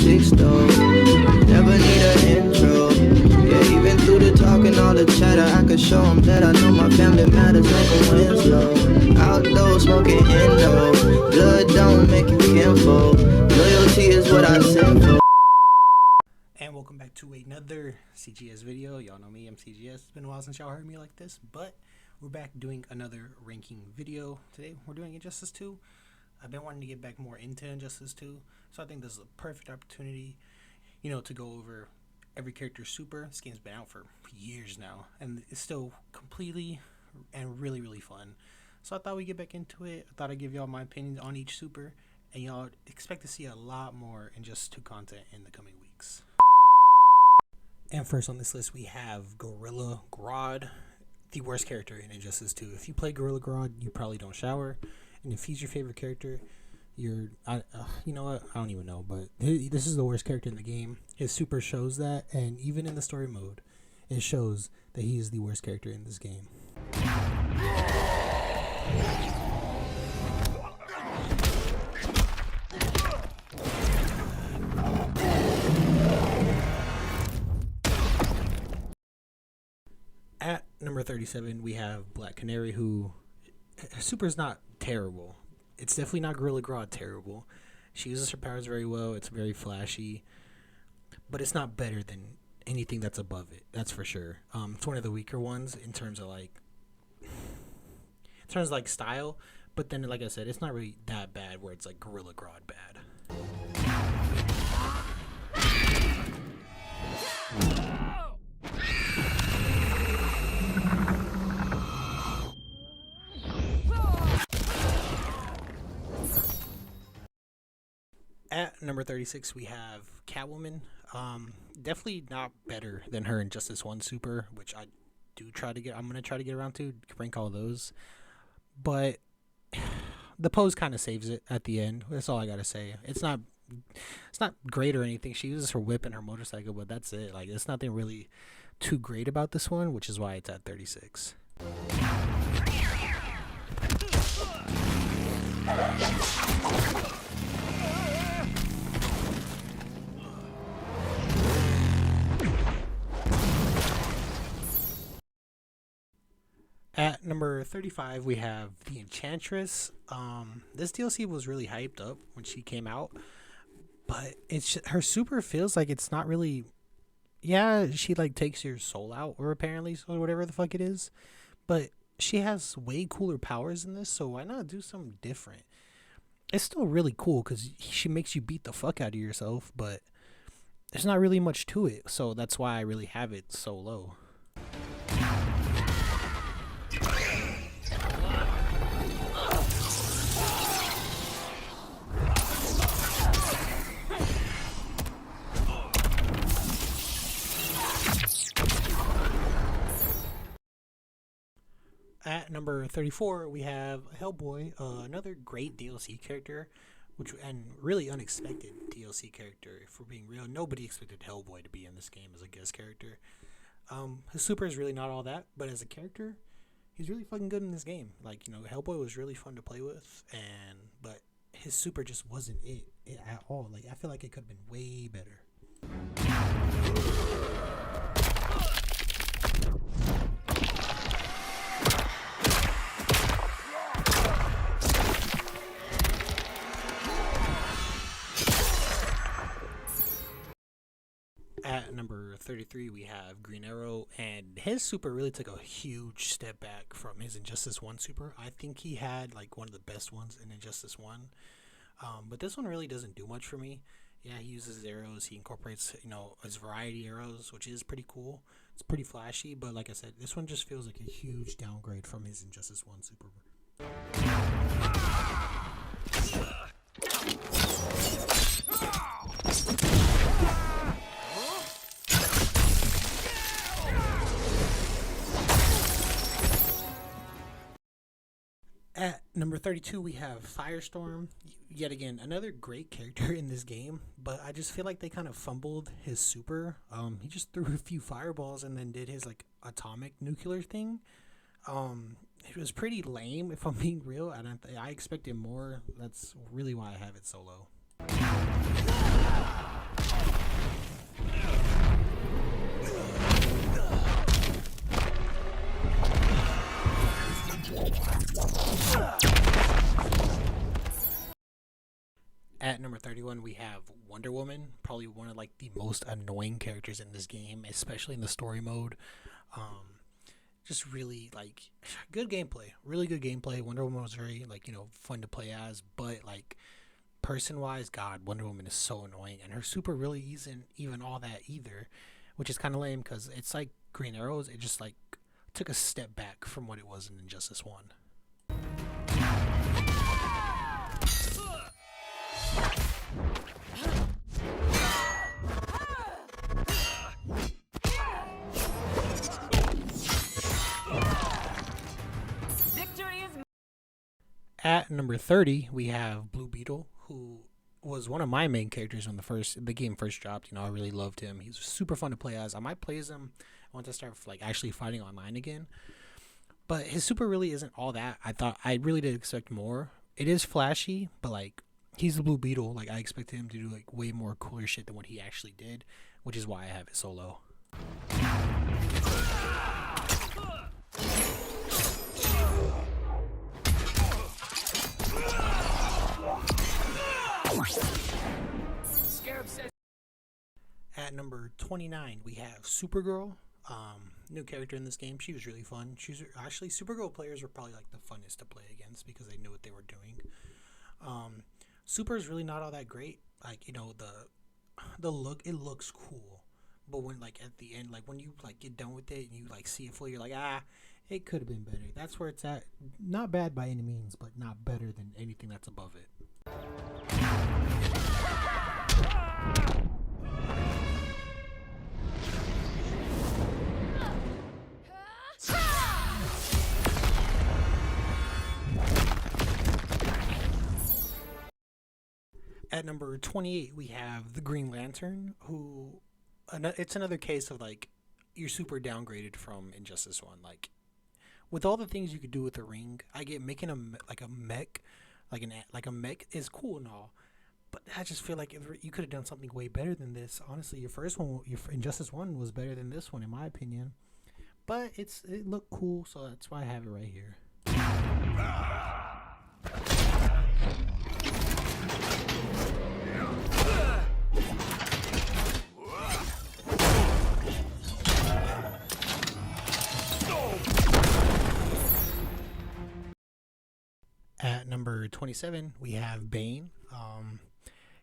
6 though. Never need an intro. Yeah, even through the talk and all the chatter, I could show them that I know my family matters like a Winslow. Outdoors smoking Indo. Blood don't make you kinfolk. Loyalty is what I sing for. And welcome back to another CGS video. Y'all know me, I'm CGS. It's been a while since y'all heard me like this, but we're back doing another ranking video. Today we're doing Injustice 2. I've been wanting to get back more into Injustice 2, so I think this is a perfect opportunity, you know, to go over every character's super. This game's been out for years now, and it's still completely and really fun. So I thought we'd get back into it. I thought I'd give y'all my opinions on each super, and y'all expect to see a lot more Injustice 2 content in the coming weeks. And first on this list we have Gorilla Grodd, the worst character in Injustice 2. If you play Gorilla Grodd, you probably don't shower, and if he's your favorite character, you know what, I don't even know, but this is the worst character in the game. His super shows that, and even in the story mode, it shows that he is the worst character in this game. At number 37, we have Black Canary, who super is not terrible. It's definitely not Gorilla Grodd terrible. She uses her powers very well. It's very flashy, but it's not better than anything that's above it. That's for sure. It's one of the weaker ones in terms of style. But then, like I said, it's not really that bad where it's like Gorilla Grodd bad. At number 36, we have Catwoman. Definitely not better than her Injustice 1 super, which I'm going to try to get around to rank all those. But the pose kind of saves it at the end. That's all I got to say. It's not great or anything. She uses her whip and her motorcycle, but that's it. Like, there's nothing really too great about this one, which is why it's at 36. At number 35, we have the Enchantress. This DLC was really hyped up when she came out, but her super feels like it's not really. Yeah, she like takes your soul out, or apparently, or whatever the fuck it is. But she has way cooler powers in this, so why not do something different? It's still really cool because she makes you beat the fuck out of yourself, but there's not really much to it, so that's why I really have it so low. At number 34, we have Hellboy, another great DLC character, and really unexpected DLC character. If we're being real, nobody expected Hellboy to be in this game as a guest character. His super is really not all that, but as a character, he's really fucking good in this game. Like, you know, Hellboy was really fun to play with, but his super just wasn't it at all. Like, I feel like it could have been way better. At number 33, we have Green Arrow, and his super really took a huge step back from his Injustice 1 super. I think he had like one of the best ones in Injustice 1, but this one really doesn't do much for me. Yeah, he uses arrows. He incorporates, you know, his variety arrows, which is pretty cool. It's pretty flashy, but like I said, this one just feels like a huge downgrade from his Injustice 1 super. At number 32, we have Firestorm. Yet again, another great character in this game, but I just feel like they kind of fumbled his super. He just threw a few fireballs and then did his like atomic nuclear thing. It was pretty lame, if I'm being real, and I expected more. That's really why I have it so low. At number 31, we have Wonder Woman, probably one of like the most annoying characters in this game, especially in the story mode. Just really like good gameplay, really good gameplay. Wonder Woman was very like fun to play as, but like person wise, God, Wonder Woman is so annoying, and her super really isn't even all that either, which is kind of lame because it's like Green Arrows. It just like took a step back from what it was in Injustice 1. At number 30, we have Blue Beetle, who was one of my main characters when the game first dropped. I really loved him. He's super fun to play as. I might play as him once I start like actually fighting online again. But his super really isn't all that. I really did expect more. It is flashy, but like he's the Blue Beetle. Like I expected him to do like way more cooler shit than what he actually did, which is why I have it so low. At number 29, we have Supergirl. New character in this game. She was really fun. Actually, Supergirl players were probably like the funnest to play against because they knew what they were doing. Super is really not all that great. Like the look, it looks cool, but when like at the end, like when you like get done with it and you like see it fully, you're like, it could have been better. That's where it's at. Not bad by any means, but not better than anything that's above it. At number 28, we have the Green Lantern, who it's another case of like you're super downgraded from Injustice 1. Like with all the things you could do with the ring, I get making a mech is cool and all, but I just feel like you could have done something way better than this. Honestly, your first one, your Injustice 1 was better than this one in my opinion, but it looked cool, so that's why I have it right here. At number 27, we have Bane.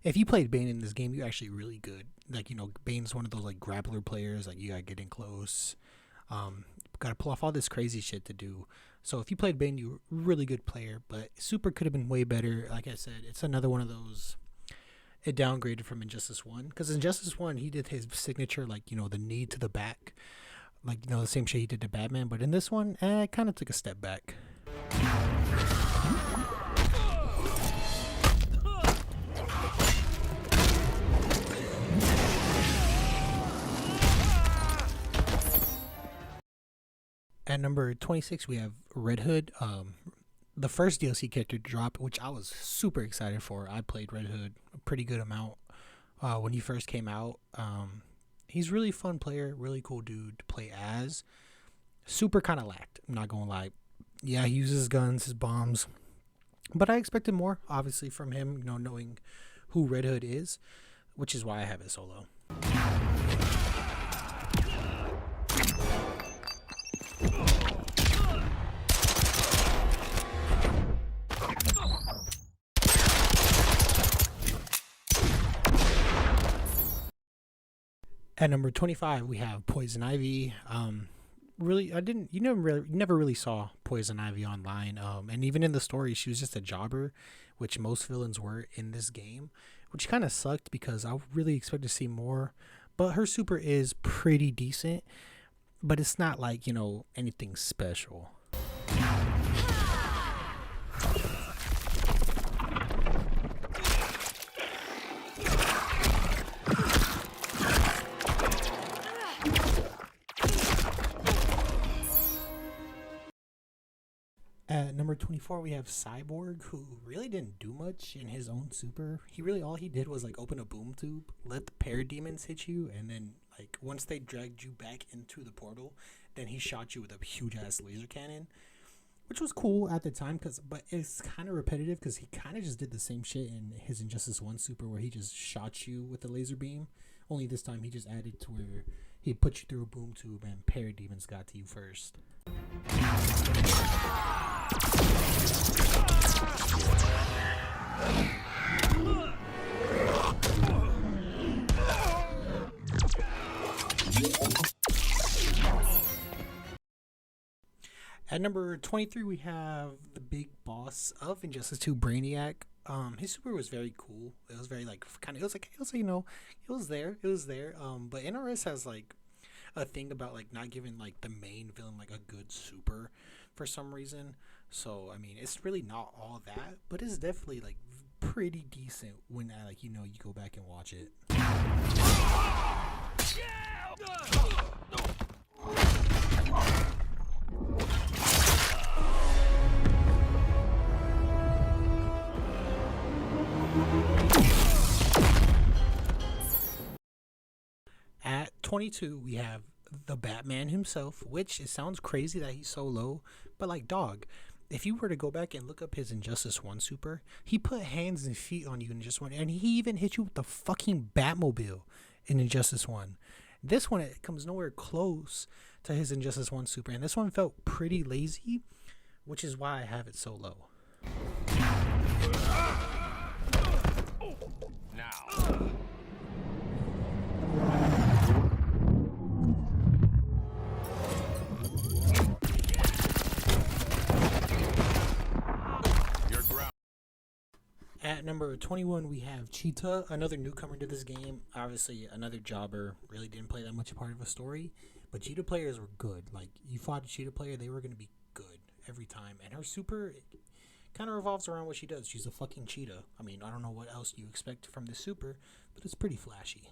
If you played Bane in this game, you're actually really good. Like, Bane's one of those like grappler players. Like, you gotta get in close. Gotta pull off all this crazy shit to do. So if you played Bane, you're a really good player. But Super could have been way better. Like I said, it's another one of those. It downgraded from Injustice 1. Because Injustice 1, he did his signature, like, the knee to the back. Like, the same shit he did to Batman. But in this one, it kind of took a step back. At number 26, we have Red Hood. The first DLC character drop, which I was super excited for. I played Red Hood a pretty good amount when he first came out. He's really fun player, really cool dude to play as. Super kind of lacked, I'm not gonna lie. Yeah, he uses guns, his bombs, but I expected more, obviously, from him, knowing who Red Hood is, which is why I have it so low. At number 25, we have Poison Ivy. You never really saw Poison Ivy online. And even in the story, she was just a jobber, which most villains were in this game, which kind of sucked because I really expected to see more. But her super is pretty decent, but it's not like, anything special. At number 24, we have Cyborg, who really didn't do much in his own super. All he did was like open a boom tube, let the parademons hit you, and then like once they dragged you back into the portal, then he shot you with a huge ass laser cannon, which was cool at the time, but it's kind of repetitive because he kind of just did the same shit in his Injustice 1 Super where he just shot you with a laser beam. Only this time he just added to where he put you through a boom tube and parademons got to you first. At number 23, we have the big boss of Injustice 2, Brainiac. His super was very cool. It was very like it was you know, it was there. But NRS has like a thing about like not giving like the main villain like a good super for some reason. So I mean, it's really not all that, but it's definitely like pretty decent when like you go back and watch it. At 22, we have the Batman himself, which it sounds crazy that he's so low, but like, dog, if you were to go back and look up his Injustice 1 super, he put hands and feet on you in just one, and he even hit you with the fucking Batmobile in Injustice 1. This one, it comes nowhere close to his Injustice 1 super, and this one felt pretty lazy, which is why I have it so low. Now. At number 21, we have Cheetah, another newcomer to this game. Obviously, another jobber. Really didn't play that much a part of a story. But Cheetah players were good. Like, you fought a Cheetah player, they were going to be good every time. And her super kind of revolves around what she does. She's a fucking cheetah. I mean, I don't know what else you expect from this super, but it's pretty flashy.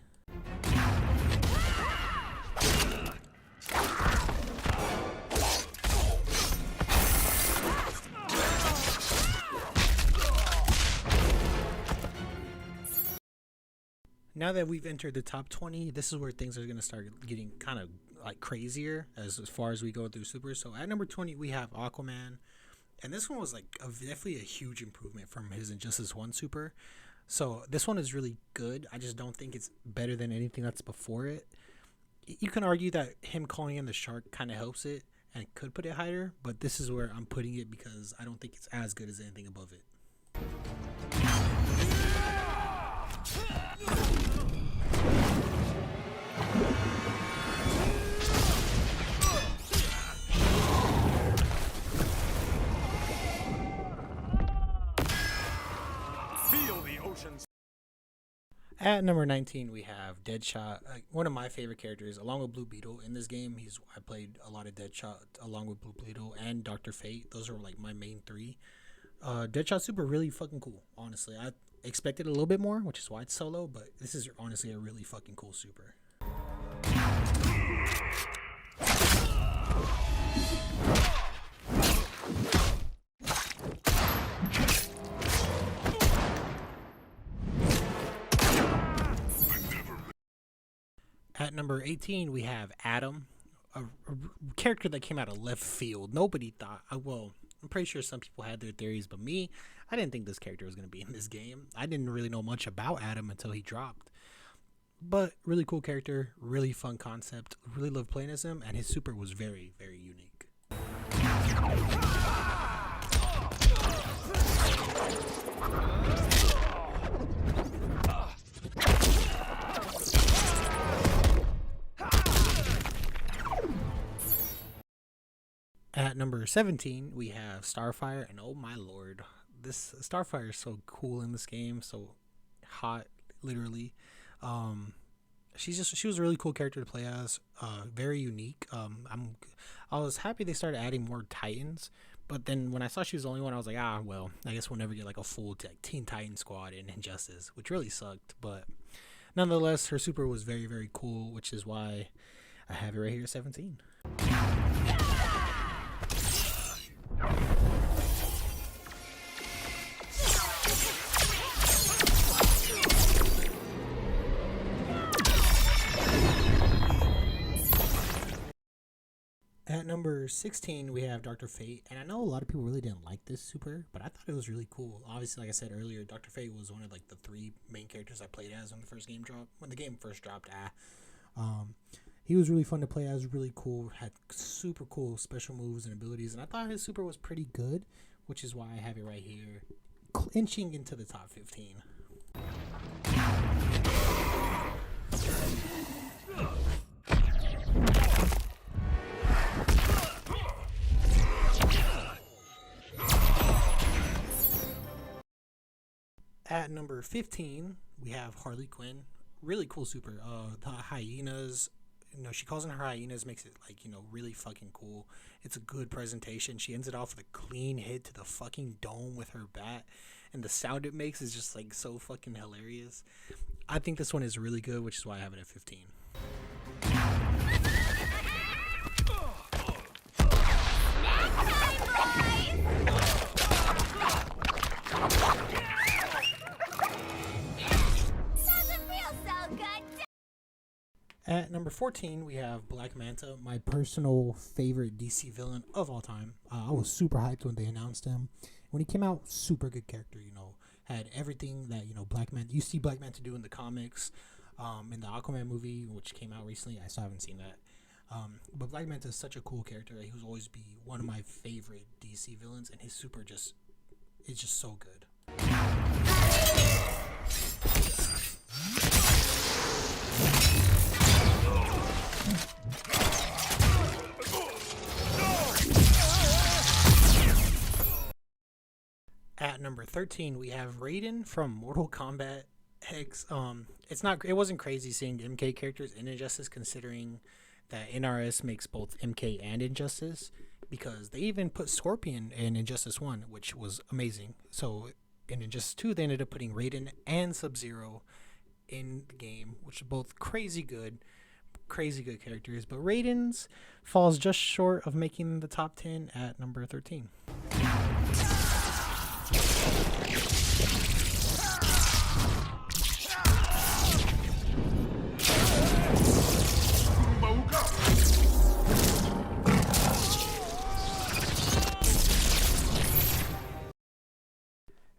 Now that we've entered the top 20, this is where things are going to start getting kind of like crazier as far as we go through super. So at number 20, we have Aquaman. And this one was like definitely a huge improvement from his Injustice 1 super. So this one is really good. I just don't think it's better than anything that's before it. You can argue that him calling in the shark kind of helps it and could put it higher. But this is where I'm putting it because I don't think it's as good as anything above it. At number 19, we have Deadshot, one of my favorite characters, along with Blue Beetle in this game. I played a lot of Deadshot along with Blue Beetle and Dr. Fate. Those are like my main three. Deadshot super really fucking cool, honestly. I expected a little bit more, which is why it's solo, but this is honestly a really fucking cool super. At number 18, we have Adam, a character that came out of left field. Nobody thought, well, I'm pretty sure some people had their theories, but me, I didn't think this character was going to be in this game. I didn't really know much about Adam until he dropped. But really cool character, really fun concept. Really love playing as him, and his super was very, very unique. At number 17, we have Starfire, and oh my lord, this Starfire is so cool in this game, so hot, literally. She was a really cool character to play as, very unique. I was happy they started adding more Titans, but then when I saw she was the only one, I was like, well, I guess we'll never get like a full Teen Titan squad in Injustice, which really sucked. But nonetheless, her super was very, very cool, which is why I have it right here at 17. At number 16, we have Dr. Fate, and I know a lot of people really didn't like this super, but I thought it was really cool. Obviously, like I said earlier, Dr. Fate was one of like the 3 main characters I played as when the game first dropped. He was really fun to play as, really cool, had super cool special moves and abilities, and I thought his super was pretty good, which is why I have it right here, inching into the top 15. At number 15, we have Harley Quinn. Really cool super. The hyenas, she calls in her hyenas, makes it like, really fucking cool. It's a good presentation. She ends it off with a clean hit to the fucking dome with her bat, and the sound it makes is just like so fucking hilarious. I think this one is really good, which is why I have it at 15. At number 14, we have Black Manta, my personal favorite DC villain of all time. I was super hyped when they announced him. When he came out, super good character, had everything that, Black Manta, you see Black Manta do in the comics, in the Aquaman movie, which came out recently. I still haven't seen that. But Black Manta is such a cool character. He will always be one of my favorite DC villains, and his super is just so good. At number 13, we have Raiden from Mortal Kombat X. It wasn't crazy seeing MK characters in Injustice, considering that NRS makes both MK and Injustice, because they even put Scorpion in Injustice 1, which was amazing. So in Injustice 2, they ended up putting Raiden and SubZero in the game, which are both crazy good characters. But Raiden's falls just short of making the top 10 at number 13.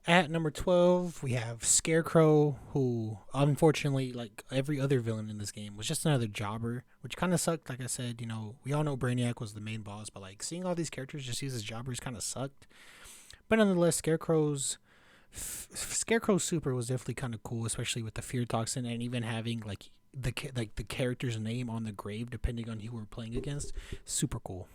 At number 12, we have Scarecrow, who, unfortunately, like every other villain in this game, was just another jobber, which kind of sucked. Like I said, we all know Brainiac was the main boss, but like seeing all these characters just use as jobbers kind of sucked. But nonetheless, Scarecrow's super was definitely kind of cool, especially with the fear toxin, and even having like the character's name on the grave depending on who we're playing against. Super cool.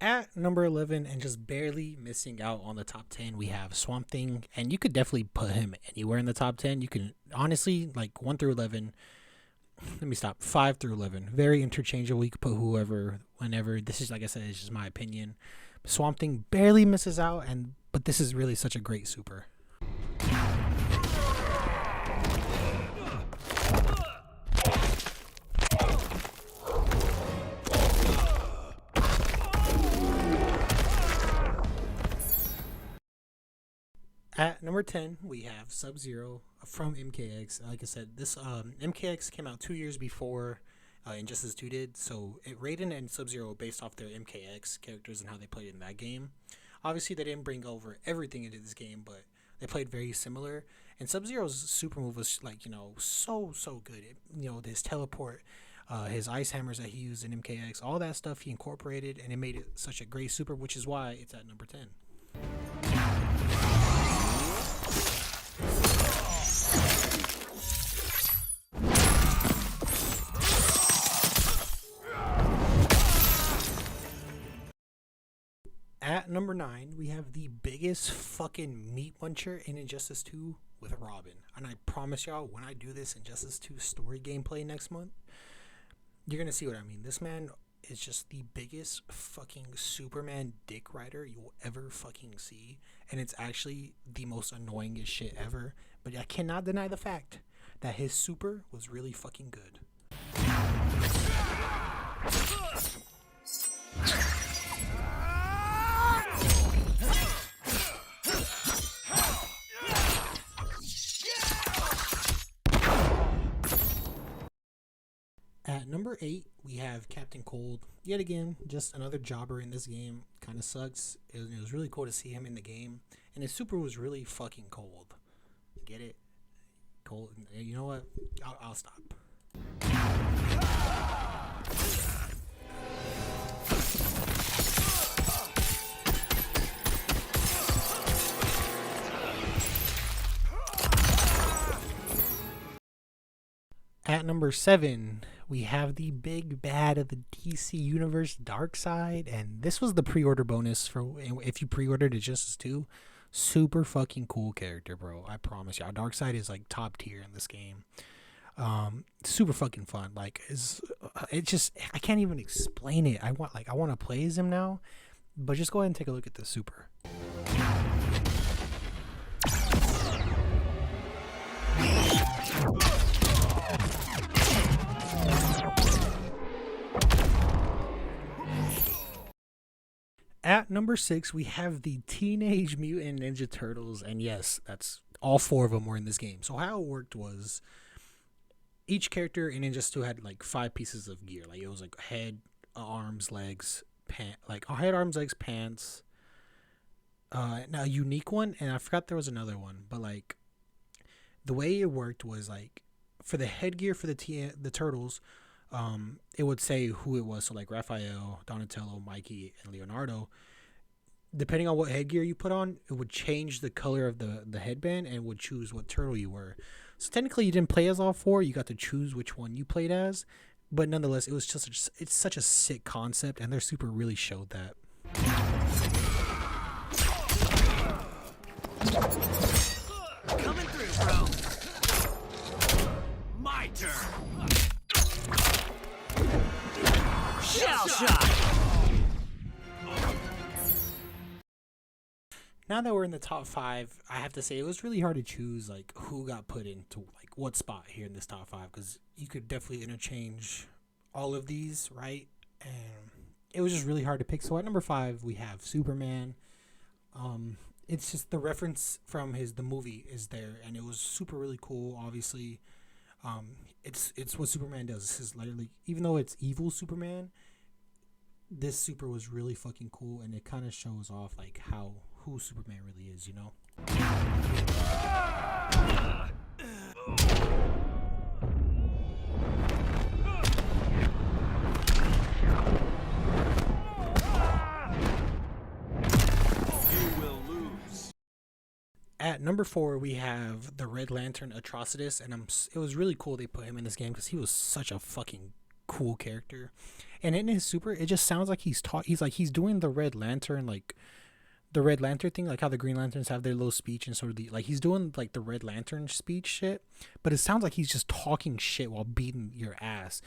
At number 11, and just barely missing out on the top 10, we have Swamp Thing, and you could definitely put him anywhere in the top 10. You can honestly, like 1 through 11, 5 through 11, very interchangeable. You could put whoever, whenever. This is, like I said, it's just my opinion. Swamp Thing barely misses out, but this is really such a great super. At number 10, we have SubZero from MKX. Like I said, this MKX came out 2 years before Injustice 2 did, so Raiden and SubZero based off their MKX characters and how they played in that game. Obviously, they didn't bring over everything into this game, but they played very similar. And SubZero's super move was like, so good. His teleport, his ice hammers that he used in MKX, all that stuff he incorporated, and it made it such a great super, which is why it's at number 10. At number 9, we have the biggest fucking meat muncher in Injustice 2 with Robin. And I promise y'all, when I do this Injustice 2 story gameplay next month, you're going to see what I mean. This man is just the biggest fucking Superman dick rider you'll ever fucking see. And it's actually the most annoyingest shit ever. But I cannot deny the fact that his super was really fucking good. At number 8, we have Captain Cold. Yet again, just another jobber in this game. Kind of sucks. It was really cool to see him in the game. And his super was really fucking cold. Get it? Cold. You know what? I'll stop. At number 7, we have the big bad of the DC Universe, Darkseid, and this was the pre-order bonus for if you pre-ordered Injustice 2. Super fucking cool character, bro. I promise y'all. Darkseid is like top tier in this game. Super fucking fun. Like, it just, I can't even explain it. I want to play as him now, but just go ahead and take a look at the super. At number 6, we have the Teenage Mutant Ninja Turtles, and yes, that's all 4 of them were in this game. So how it worked was each character in Injustice 2 had like 5 pieces of gear. Like it was like head, arms, legs, pants. Now a unique one, and I forgot there was another one, but like the way it worked was like for the headgear for the turtles. It would say who it was. So like Raphael, Donatello, Mikey, and Leonardo. Depending on what headgear you put on, it would change the color of the headband and would choose what turtle you were. So technically you didn't play as all 4. You got to choose which one you played as. But nonetheless, it was just it's such a sick concept, and their super really showed that. Coming through, bro. My turn. Shell shot. Now that we're in the top 5, I have to say it was really hard to choose like who got put into like what spot here in this top 5, because you could definitely interchange all of these, right? And it was just really hard to pick. So at number 5, we have Superman. It's just the reference from the movie is there, and it was super really cool. Obviously, it's what Superman does. This is literally, even though it's evil Superman, this super was really fucking cool, and it kind of shows off like who Superman really is, you know. At number 4, we have the Red Lantern Atrocitus, and it was really cool they put him in this game because he was such a fucking cool character. And in his super, it just sounds like he's doing the Red Lantern, like the Red Lantern thing, like how the Green Lanterns have their little speech, and sort of he's doing like the Red Lantern speech shit, but it sounds like he's just talking shit while beating your ass.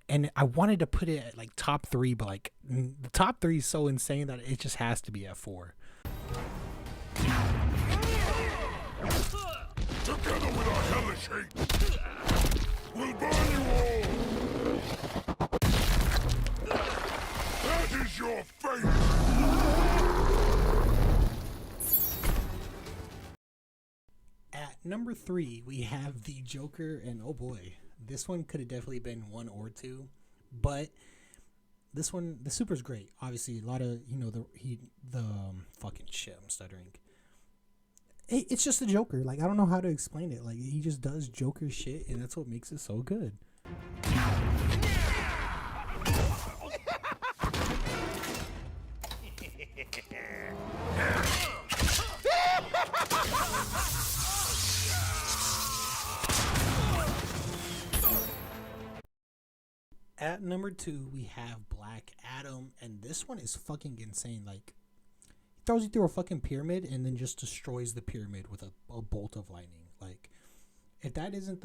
And I wanted to put it at like top 3, but like the top 3 is so insane that it just has to be at 4. Together with our hellish hate, we'll burn you all! That is your fate! At number 3, we have the Joker, and oh boy, this one could have definitely been 1 or 2, but this one, the super's great. Obviously, a lot of, you know, fucking shit, I'm stuttering. It's just the Joker. Like, I don't know how to explain it. Like, he just does Joker shit, and that's what makes it so good. At number 2, we have Black Adam, and this one is fucking insane. Like, throws you through a fucking pyramid and then just destroys the pyramid with a bolt of lightning. Like, if that isn't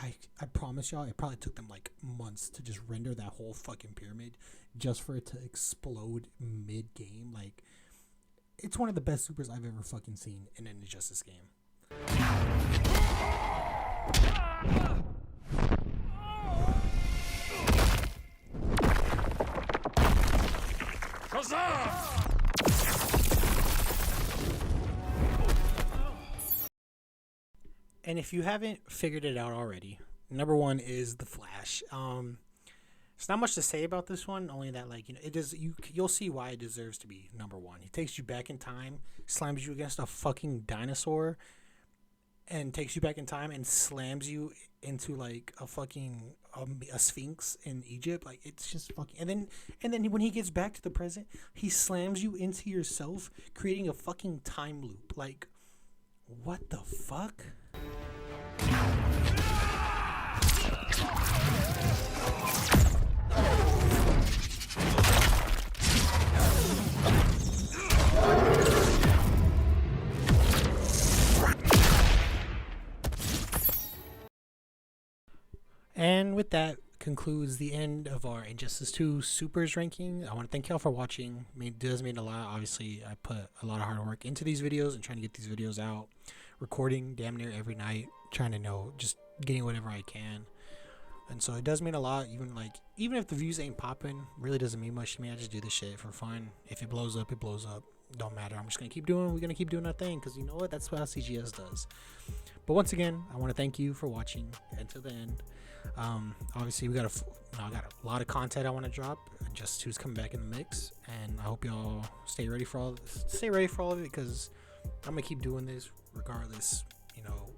I promise y'all, it probably took them like months to just render that whole fucking pyramid just for it to explode mid-game. Like, it's one of the best supers I've ever fucking seen in an Injustice game. Huzzah! And if you haven't figured it out already, Number one is the Flash. It's not much to say about this one, only that like it does. You'll see why it deserves to be number one. He takes you back in time, slams you against a fucking dinosaur, and takes you back in time and slams you into like a fucking a sphinx in Egypt. Like it's just fucking. And then when he gets back to the present, he slams you into yourself, creating a fucking time loop. Like, what the fuck? And with that concludes the end of our Injustice 2 Supers ranking. I want to thank y'all for watching. It does mean a lot. Obviously, I put a lot of hard work into these videos and trying to get these videos out, recording damn near every night, trying to just getting whatever I can. And so it does mean a lot. Even if the views ain't popping, really doesn't mean much to me. I just do this shit for fun. If it blows up, it blows up. Don't matter. I'm just gonna keep doing. We're gonna keep doing our thing because you know what? That's what CGS does. But once again, I want to thank you for watching until the end. Obviously I got a lot of content I want to drop. Just 2's coming back in the mix, and I hope y'all stay ready for all of it because I'm gonna keep doing this regardless,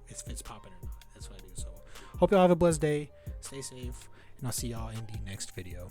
if it's popping or not. That's what I do. So hope y'all have a blessed day, stay safe, and I'll see y'all in the next video.